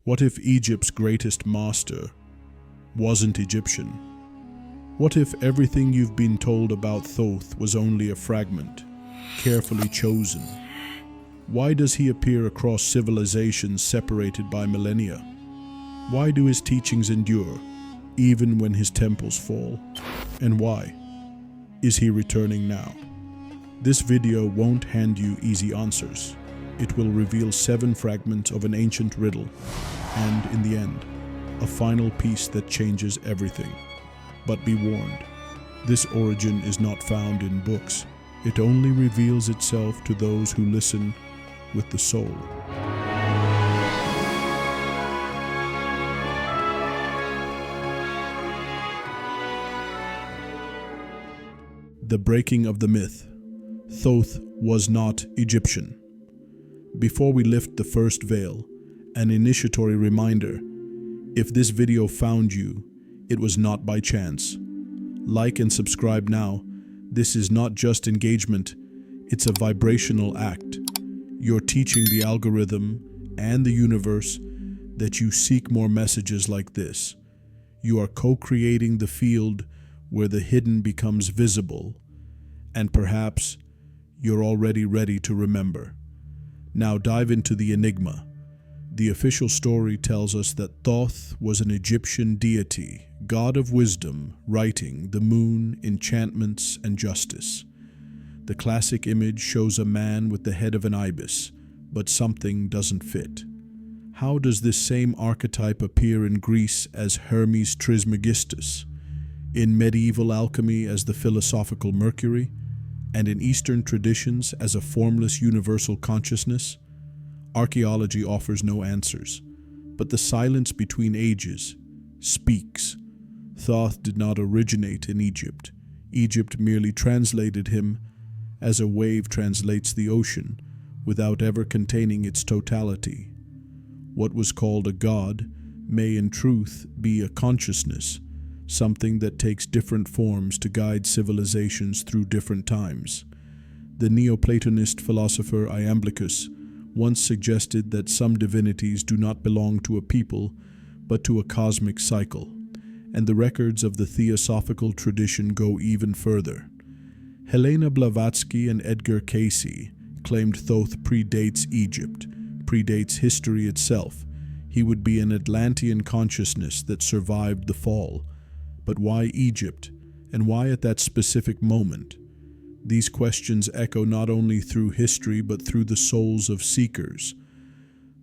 What if Egypt's greatest master wasn't Egyptian? What if everything you've been told about Thoth was only a fragment, carefully chosen? Why does he appear across civilizations separated by millennia? Why do his teachings endure, even when his temples fall? And why is he returning now? This video won't hand you easy answers. It will reveal 7 fragments of an ancient riddle, and in the end, a final piece that changes everything. But be warned, this origin is not found in books. It only reveals itself to those who listen with the soul. The breaking of the myth. Thoth was not Egyptian. Before we lift the first veil, an initiatory reminder: if this video found you, it was not by chance. Like and subscribe now. This is not just engagement, it's a vibrational act. You're teaching the algorithm and the universe that you seek more messages like this. You are co-creating the field where the hidden becomes visible, and perhaps you're already ready to remember. Now dive into the enigma. The official story tells us that Thoth was an Egyptian deity, god of wisdom, writing, the moon, enchantments, and justice. The classic image shows a man with the head of an ibis, but something doesn't fit. How does this same archetype appear in Greece as Hermes Trismegistus, in medieval alchemy as the philosophical Mercury, and in Eastern traditions as a formless universal consciousness? Archaeology offers no answers, but the silence between ages speaks. Thoth did not originate in Egypt. Egypt merely translated him as a wave translates the ocean without ever containing its totality. What was called a god may in truth be a consciousness, something that takes different forms to guide civilizations through different times. The Neoplatonist philosopher Iamblichus once suggested that some divinities do not belong to a people, but to a cosmic cycle, and the records of the theosophical tradition go even further. Helena Blavatsky and Edgar Cayce claimed Thoth predates Egypt, predates history itself. He would be an Atlantean consciousness that survived the fall. But why Egypt, and why at that specific moment? These questions echo not only through history but through the souls of seekers.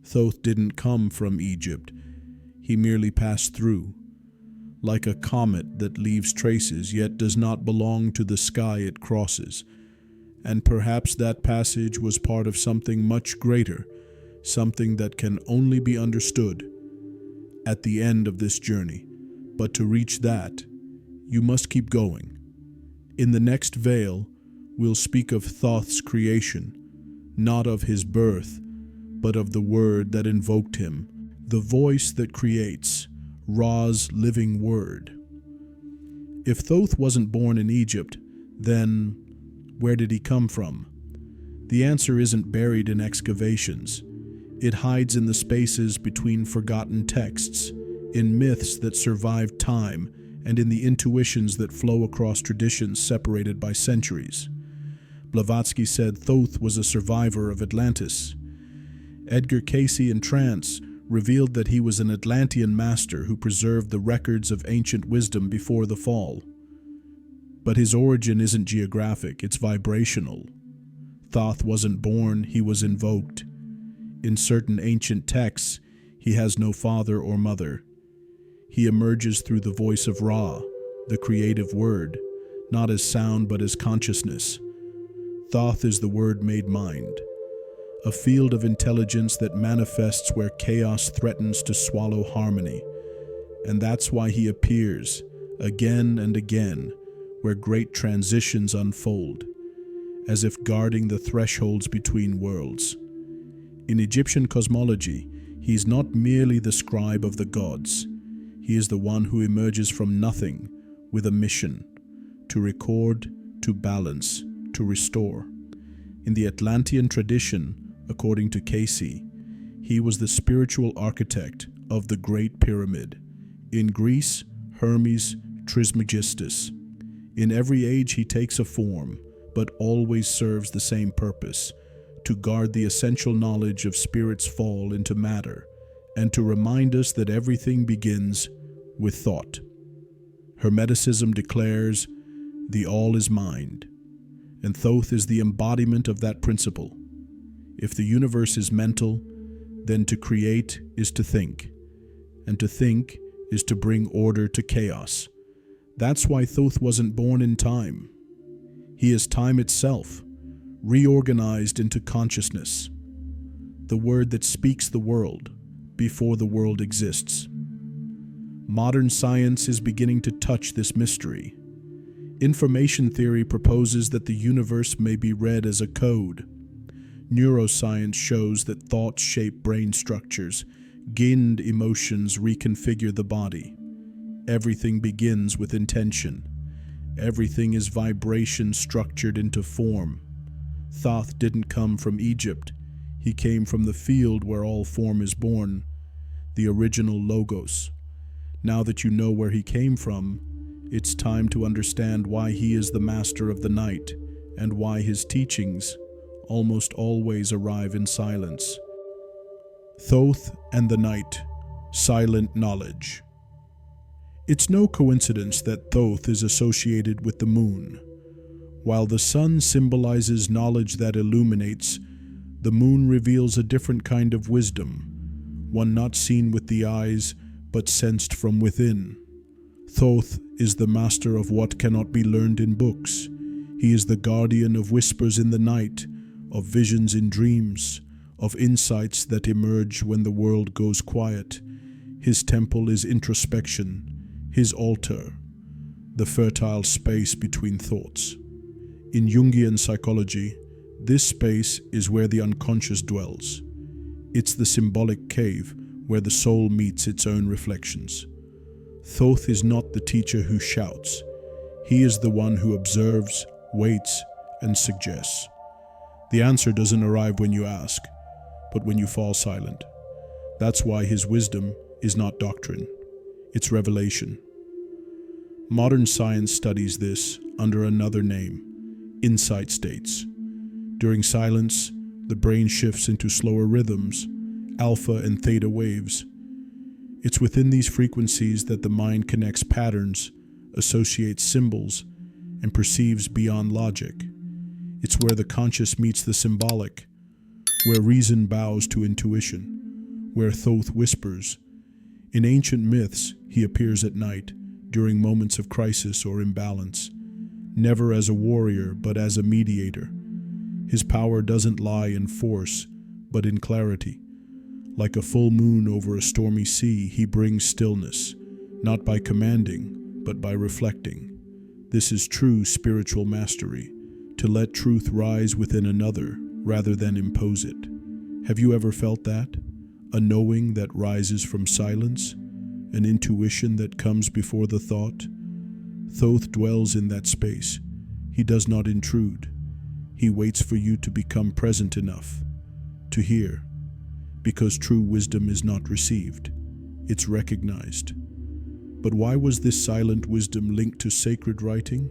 Thoth didn't come from Egypt. He merely passed through. Like a comet that leaves traces yet does not belong to the sky it crosses. And perhaps that passage was part of something much greater, something that can only be understood at the end of this journey. But to reach that, you must keep going. In the next veil, we'll speak of Thoth's creation, not of his birth, but of the word that invoked him, the voice that creates, Ra's living word. If Thoth wasn't born in Egypt, then where did he come from? The answer isn't buried in excavations. It hides in the spaces between forgotten texts, in myths that survive time, and in the intuitions that flow across traditions separated by centuries. Blavatsky said Thoth was a survivor of Atlantis. Edgar Cayce in trance revealed that he was an Atlantean master who preserved the records of ancient wisdom before the fall. But his origin isn't geographic, it's vibrational. Thoth wasn't born, he was invoked. In certain ancient texts, he has no father or mother. He emerges through the voice of Ra, the creative word, not as sound but as consciousness. Thoth is the word made mind, a field of intelligence that manifests where chaos threatens to swallow harmony. And that's why he appears, again and again, where great transitions unfold, as if guarding the thresholds between worlds. In Egyptian cosmology, he is not merely the scribe of the gods. He is the one who emerges from nothing with a mission: to record, to balance, to restore. In the Atlantean tradition, according to Cayce, He was the spiritual architect of the Great Pyramid. In Greece, Hermes Trismegistus. In every age he takes a form, but always serves the same purpose: to guard the essential knowledge of spirit's fall into matter, and to remind us that everything begins with thought. Hermeticism declares, the all is mind, and Thoth is the embodiment of that principle. If the universe is mental, then to create is to think, and to think is to bring order to chaos. That's why Thoth wasn't born in time. He is time itself, reorganized into consciousness, the word that speaks the world before the world exists. Modern science is beginning to touch this mystery. Information theory proposes that the universe may be read as a code. Neuroscience shows that thoughts shape brain structures, gained emotions reconfigure the body. Everything begins with intention. Everything is vibration structured into form. Thoth didn't come from Egypt. He came from the field where all form is born, the original Logos. Now that you know where he came from, it's time to understand why he is the master of the night and why his teachings almost always arrive in silence. Thoth and the night, silent knowledge. It's no coincidence that Thoth is associated with the moon. While the sun symbolizes knowledge that illuminates, the moon reveals a different kind of wisdom, one not seen with the eyes, but sensed from within. Thoth is the master of what cannot be learned in books. He is the guardian of whispers in the night, of visions in dreams, of insights that emerge when the world goes quiet. His temple is introspection, his altar, the fertile space between thoughts. In Jungian psychology, this space is where the unconscious dwells. It's the symbolic cave where the soul meets its own reflections. Thoth is not the teacher who shouts. He is the one who observes, waits, and suggests. The answer doesn't arrive when you ask, but when you fall silent. That's why his wisdom is not doctrine. It's revelation. Modern science studies this under another name, insight states. During silence, the brain shifts into slower rhythms, alpha and theta waves. It's within these frequencies that the mind connects patterns, associates symbols, and perceives beyond logic. It's where the conscious meets the symbolic, where reason bows to intuition, where Thoth whispers. In ancient myths, he appears at night, during moments of crisis or imbalance, never as a warrior, but as a mediator. His power doesn't lie in force, but in clarity. Like a full moon over a stormy sea, he brings stillness, not by commanding, but by reflecting. This is true spiritual mastery, to let truth rise within another rather than impose it. Have you ever felt that? A knowing that rises from silence? An intuition that comes before the thought? Thoth dwells in that space. He does not intrude. He waits for you to become present enough to hear, because true wisdom is not received, it's recognized. But why was this silent wisdom linked to sacred writing?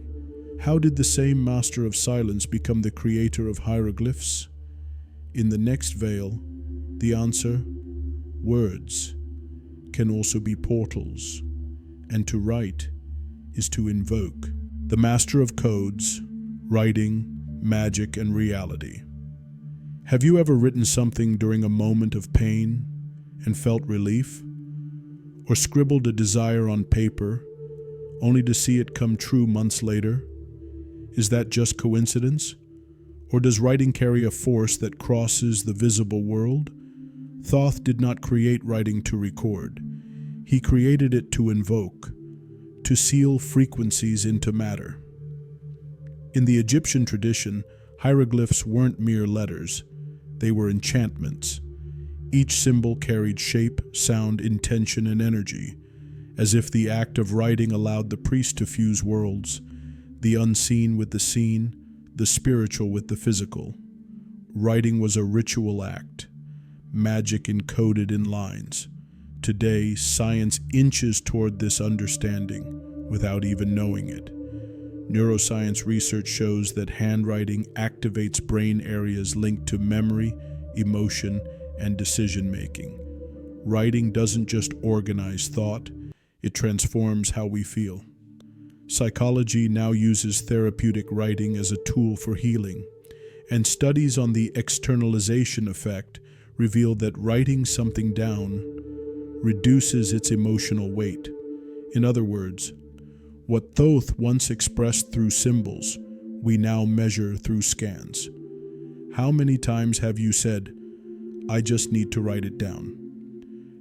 How did the same master of silence become the creator of hieroglyphs? In the next veil, the answer: words can also be portals, and to write is to invoke. The master of codes, writing, magic, and reality. Have you ever written something during a moment of pain and felt relief? Or scribbled a desire on paper, only to see it come true months later? Is that just coincidence? Or does writing carry a force that crosses the visible world? Thoth did not create writing to record. He created it to invoke, to seal frequencies into matter. In the Egyptian tradition, hieroglyphs weren't mere letters. They were enchantments. Each symbol carried shape, sound, intention, and energy, as if the act of writing allowed the priest to fuse worlds, the unseen with the seen, the spiritual with the physical. Writing was a ritual act, magic encoded in lines. Today, science inches toward this understanding without even knowing it. Neuroscience research shows that handwriting activates brain areas linked to memory, emotion, and decision-making. Writing doesn't just organize thought, it transforms how we feel. Psychology now uses therapeutic writing as a tool for healing, and studies on the externalization effect reveal that writing something down reduces its emotional weight. In other words, what Thoth once expressed through symbols, we now measure through scans. How many times have you said, "I just need to write it down"?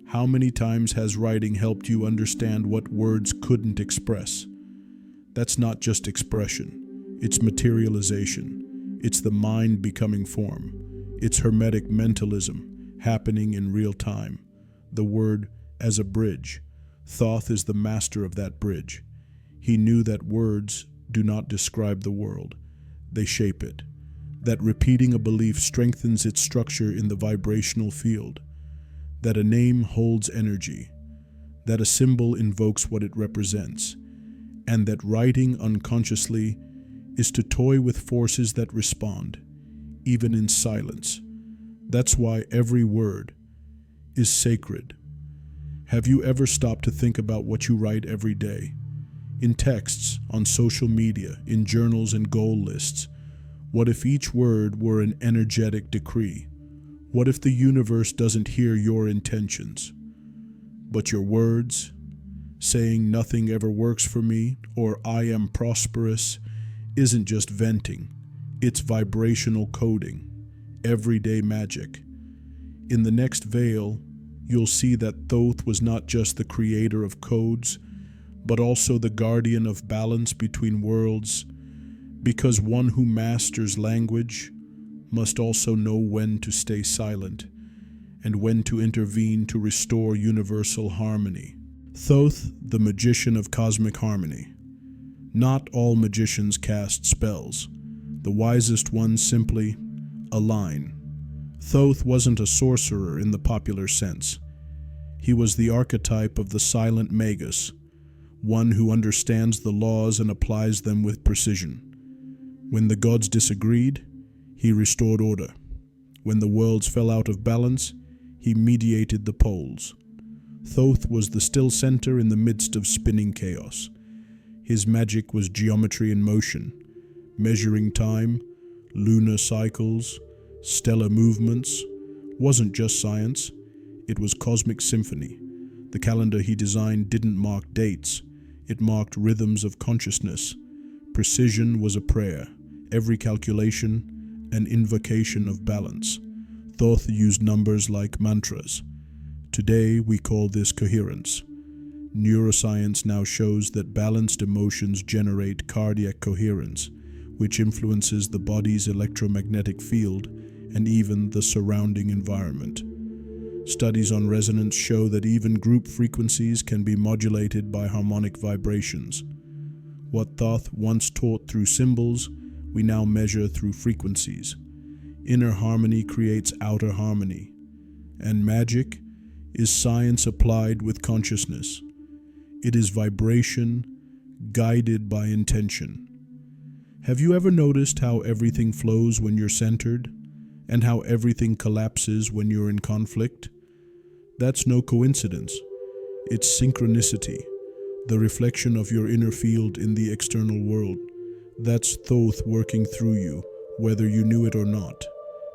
How many times has writing helped you understand what words couldn't express? That's not just expression, it's materialization. It's the mind becoming form. It's Hermetic mentalism happening in real time. The word as a bridge. Thoth is the master of that bridge. He knew that words do not describe the world, they shape it. That repeating a belief strengthens its structure in the vibrational field. That a name holds energy. That a symbol invokes what it represents. And that writing unconsciously is to toy with forces that respond, even in silence. That's why every word is sacred. Have you ever stopped to think about what you write every day? In texts, on social media, in journals and goal lists. What if each word were an energetic decree? What if the universe doesn't hear your intentions, but your words, saying "nothing ever works for me" or "I am prosperous," isn't just venting, it's vibrational coding, everyday magic. In the next veil, you'll see that Thoth was not just the creator of codes, but also the guardian of balance between worlds, because one who masters language must also know when to stay silent and when to intervene to restore universal harmony. Thoth, the magician of cosmic harmony. Not all magicians cast spells. The wisest ones simply align. Thoth wasn't a sorcerer in the popular sense. He was the archetype of the silent magus, one who understands the laws and applies them with precision. When the gods disagreed, he restored order. When the worlds fell out of balance, he mediated the poles. Thoth was the still center in the midst of spinning chaos. His magic was geometry in motion, measuring time, lunar cycles, stellar movements. Wasn't just science, it was cosmic symphony. The calendar he designed didn't mark dates, it marked rhythms of consciousness. Precision was a prayer, every calculation an invocation of balance. Thoth used numbers like mantras. Today we call this coherence. Neuroscience now shows that balanced emotions generate cardiac coherence, which influences the body's electromagnetic field and even the surrounding environment. Studies on resonance show that even group frequencies can be modulated by harmonic vibrations. What Thoth once taught through symbols, we now measure through frequencies. Inner harmony creates outer harmony, and magic is science applied with consciousness. It is vibration guided by intention. Have you ever noticed how everything flows when you're centered, and how everything collapses when you're in conflict? That's no coincidence. It's synchronicity, the reflection of your inner field in the external world. That's Thoth working through you, whether you knew it or not,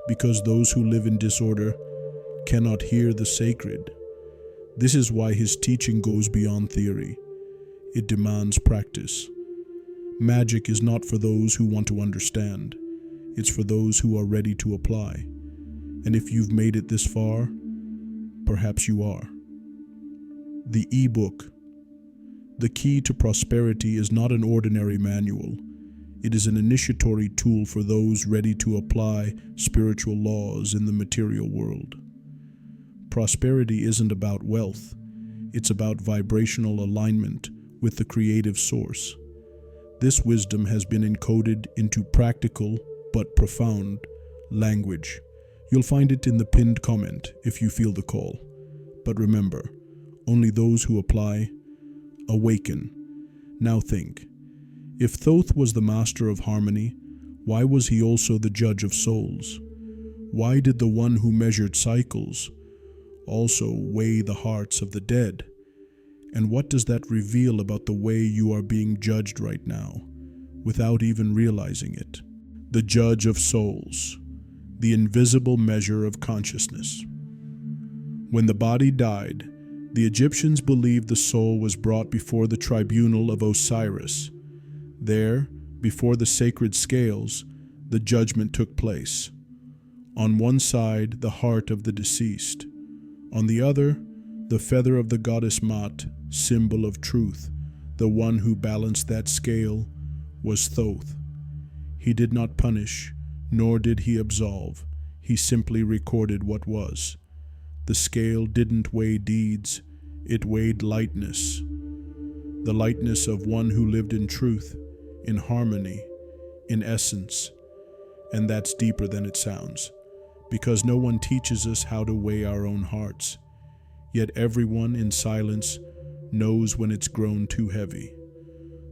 because those who live in disorder cannot hear the sacred. This is why his teaching goes beyond theory. It demands practice. Magic is not for those who want to understand. It's for those who are ready to apply. And if you've made it this far, perhaps you are. The ebook. The Key to Prosperity is not an ordinary manual. It is an initiatory tool for those ready to apply spiritual laws in the material world. Prosperity isn't about wealth. It's about vibrational alignment with the creative source. This wisdom has been encoded into practical but profound language, You'll find it in the pinned comment if you feel the call. But remember, only those who apply awaken. Now think, if Thoth was the master of harmony, why was he also the judge of souls? Why did the one who measured cycles also weigh the hearts of the dead? And what does that reveal about the way you are being judged right now, without even realizing it? The judge of souls, the invisible measure of consciousness. When the body died, the Egyptians believed the soul was brought before the tribunal of Osiris. There, before the sacred scales, the judgment took place. On one side, the heart of the deceased. On the other, the feather of the goddess Mat, symbol of truth. The one who balanced that scale was Thoth. He did not punish, nor did he absolve. He simply recorded what was. The scale didn't weigh deeds, it weighed lightness. The lightness of one who lived in truth, in harmony, in essence. And that's deeper than it sounds, because no one teaches us how to weigh our own hearts. Yet everyone in silence knows when it's grown too heavy.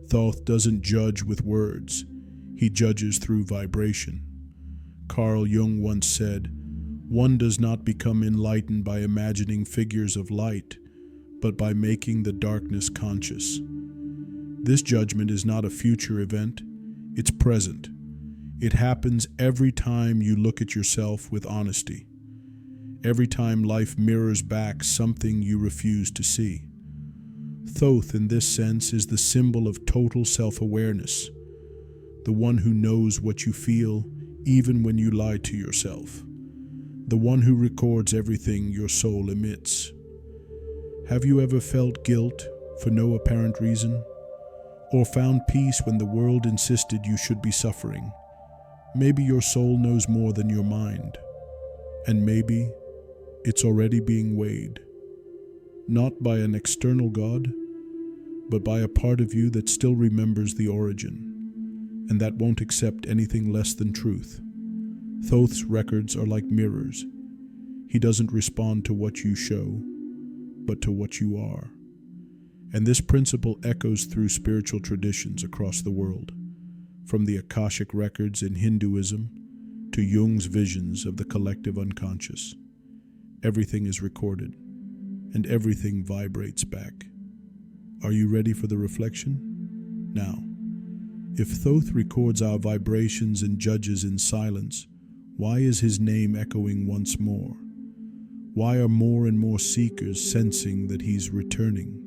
Thoth doesn't judge with words, he judges through vibration. Carl Jung once said, "One does not become enlightened by imagining figures of light, but by making the darkness conscious." This judgment is not a future event, it's present. It happens every time you look at yourself with honesty. Every time life mirrors back something you refuse to see. Thoth, in this sense, is the symbol of total self-awareness, the one who knows what you feel even when you lie to yourself, the one who records everything your soul emits. Have you ever felt guilt for no apparent reason? Or found peace when the world insisted you should be suffering? Maybe your soul knows more than your mind, and maybe it's already being weighed, not by an external God, but by a part of you that still remembers the origin, and that won't accept anything less than truth. Thoth's records are like mirrors. He doesn't respond to what you show, but to what you are. And this principle echoes through spiritual traditions across the world, from the Akashic records in Hinduism to Jung's visions of the collective unconscious. Everything is recorded, and everything vibrates back. Are you ready for the reflection? Now, if Thoth records our vibrations and judges in silence, why is his name echoing once more? Why are more and more seekers sensing that he's returning?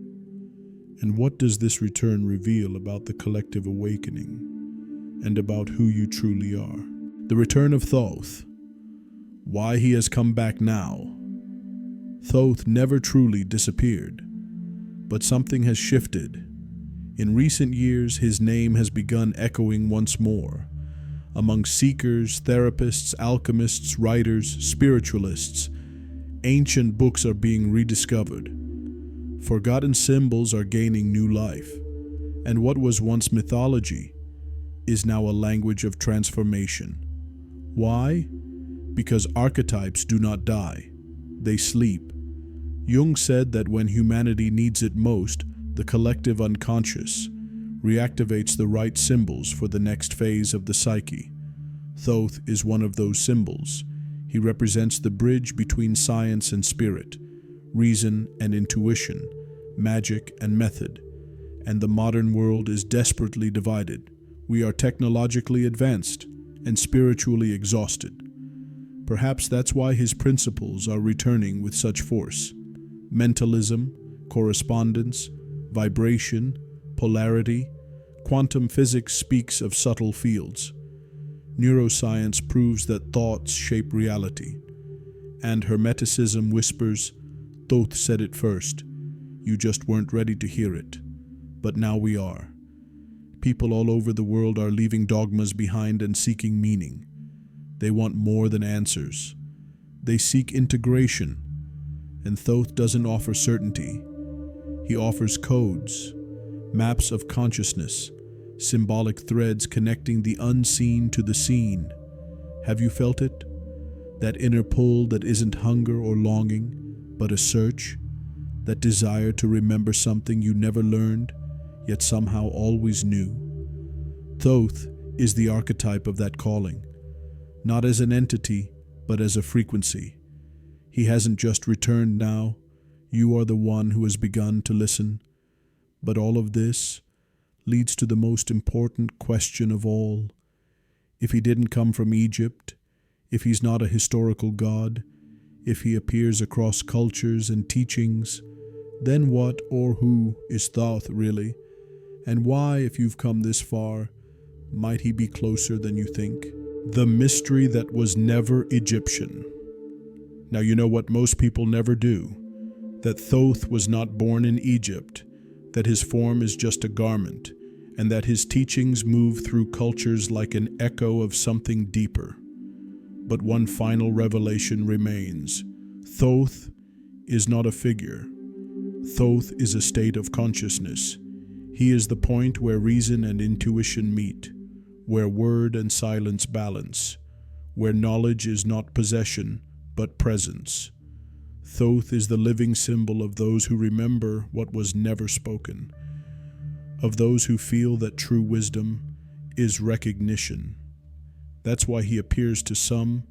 And what does this return reveal about the collective awakening and about who you truly are? The return of Thoth. Why he has come back now. Thoth never truly disappeared, but something has shifted. In recent years, his name has begun echoing once more. Among seekers, therapists, alchemists, writers, spiritualists, ancient books are being rediscovered. Forgotten symbols are gaining new life, and what was once mythology is now a language of transformation. Why? Because archetypes do not die, they sleep. Jung said that when humanity needs it most, the collective unconscious reactivates the right symbols for the next phase of the psyche. Thoth is one of those symbols. He represents the bridge between science and spirit, reason and intuition, magic and method. And the modern world is desperately divided. We are technologically advanced and spiritually exhausted. Perhaps that's why his principles are returning with such force. Mentalism, correspondence, vibration, polarity. Quantum physics speaks of subtle fields. Neuroscience proves that thoughts shape reality. And Hermeticism whispers, Thoth said it first. You just weren't ready to hear it. But now we are. People all over the world are leaving dogmas behind and seeking meaning. They want more than answers. They seek integration. And Thoth doesn't offer certainty. He offers codes, maps of consciousness, symbolic threads connecting the unseen to the seen. Have you felt it? That inner pull that isn't hunger or longing, but a search, that desire to remember something you never learned, yet somehow always knew. Thoth is the archetype of that calling, not as an entity, but as a frequency. He hasn't just returned now, you are the one who has begun to listen. But all of this leads to the most important question of all. If he didn't come from Egypt, if he's not a historical god, if he appears across cultures and teachings, then what or who is Thoth really? And why, if you've come this far, might he be closer than you think? The mystery that was never Egyptian. Now you know what most people never do, that Thoth was not born in Egypt, that his form is just a garment, and that his teachings move through cultures like an echo of something deeper. But one final revelation remains. Thoth is not a figure. Thoth is a state of consciousness. He is the point where reason and intuition meet, where word and silence balance, where knowledge is not possession, but presence. Thoth is the living symbol of those who remember what was never spoken, of those who feel that true wisdom is recognition. That's why he appears to some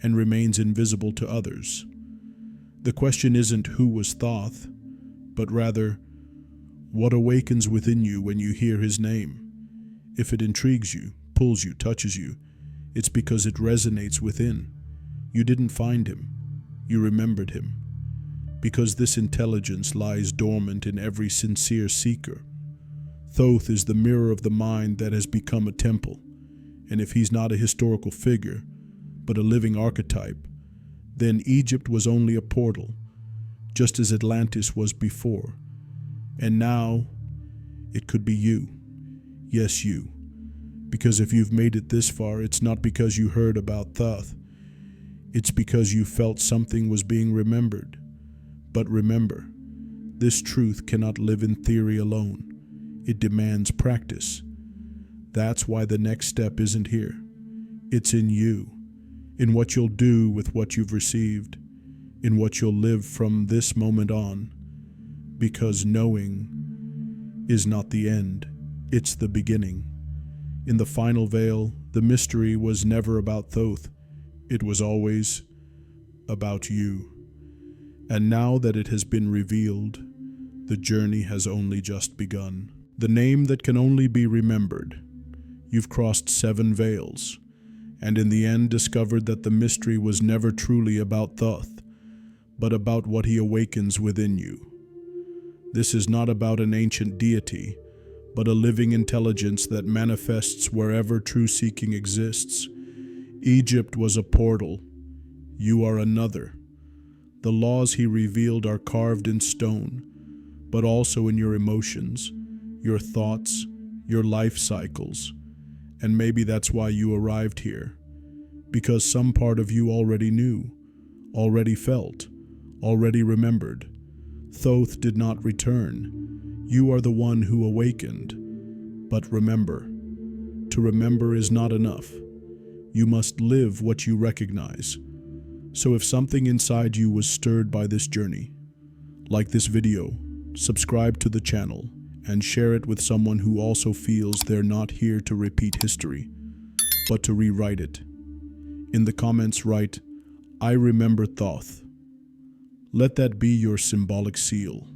and remains invisible to others. The question isn't who was Thoth, but rather, what awakens within you when you hear his name? If it intrigues you, pulls you, touches you, it's because it resonates within. You didn't find him, you remembered him. Because this intelligence lies dormant in every sincere seeker. Thoth is the mirror of the mind that has become a temple. And if he's not a historical figure, but a living archetype, then Egypt was only a portal, just as Atlantis was before. And now, it could be you. Yes, you. Because if you've made it this far, it's not because you heard about Thoth. It's because you felt something was being remembered. But remember, this truth cannot live in theory alone. It demands practice. That's why the next step isn't here. It's in you, in what you'll do with what you've received, in what you'll live from this moment on. Because knowing is not the end, it's the beginning. In the final veil, the mystery was never about Thoth. It was always about you. And now that it has been revealed, the journey has only just begun. The name that can only be remembered. You've crossed 7 veils, and in the end discovered that the mystery was never truly about Thoth, but about what he awakens within you. This is not about an ancient deity, but a living intelligence that manifests wherever true seeking exists. Egypt was a portal. You are another. The laws he revealed are carved in stone, but also in your emotions, your thoughts, your life cycles. And maybe that's why you arrived here. Because some part of you already knew, already felt, already remembered. Thoth did not return. You are the one who awakened. But remember, to remember is not enough. You must live what you recognize. So if something inside you was stirred by this journey, like this video, subscribe to the channel, and share it with someone who also feels they're not here to repeat history, but to rewrite it. In the comments write, "I remember Thoth." Let that be your symbolic seal,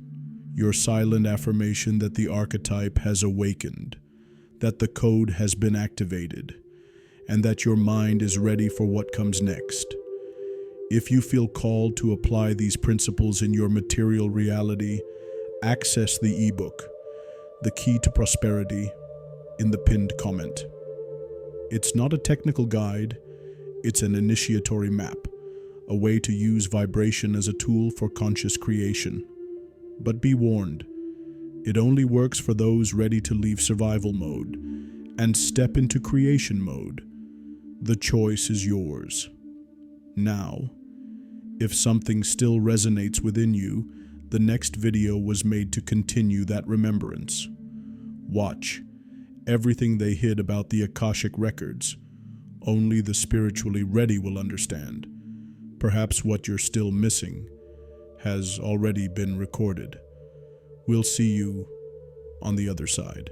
your silent affirmation that the archetype has awakened, that the code has been activated, and that your mind is ready for what comes next. If you feel called to apply these principles in your material reality, access the ebook, The Key to Prosperity, in the pinned comment. It's not a technical guide, it's an initiatory map, a way to use vibration as a tool for conscious creation. But be warned, it only works for those ready to leave survival mode and step into creation mode. The choice is yours. Now, if something still resonates within you, the next video was made to continue that remembrance. Watch. Everything they hid about the Akashic records, only the spiritually ready will understand. Perhaps what you're still missing has already been recorded. We'll see you on the other side.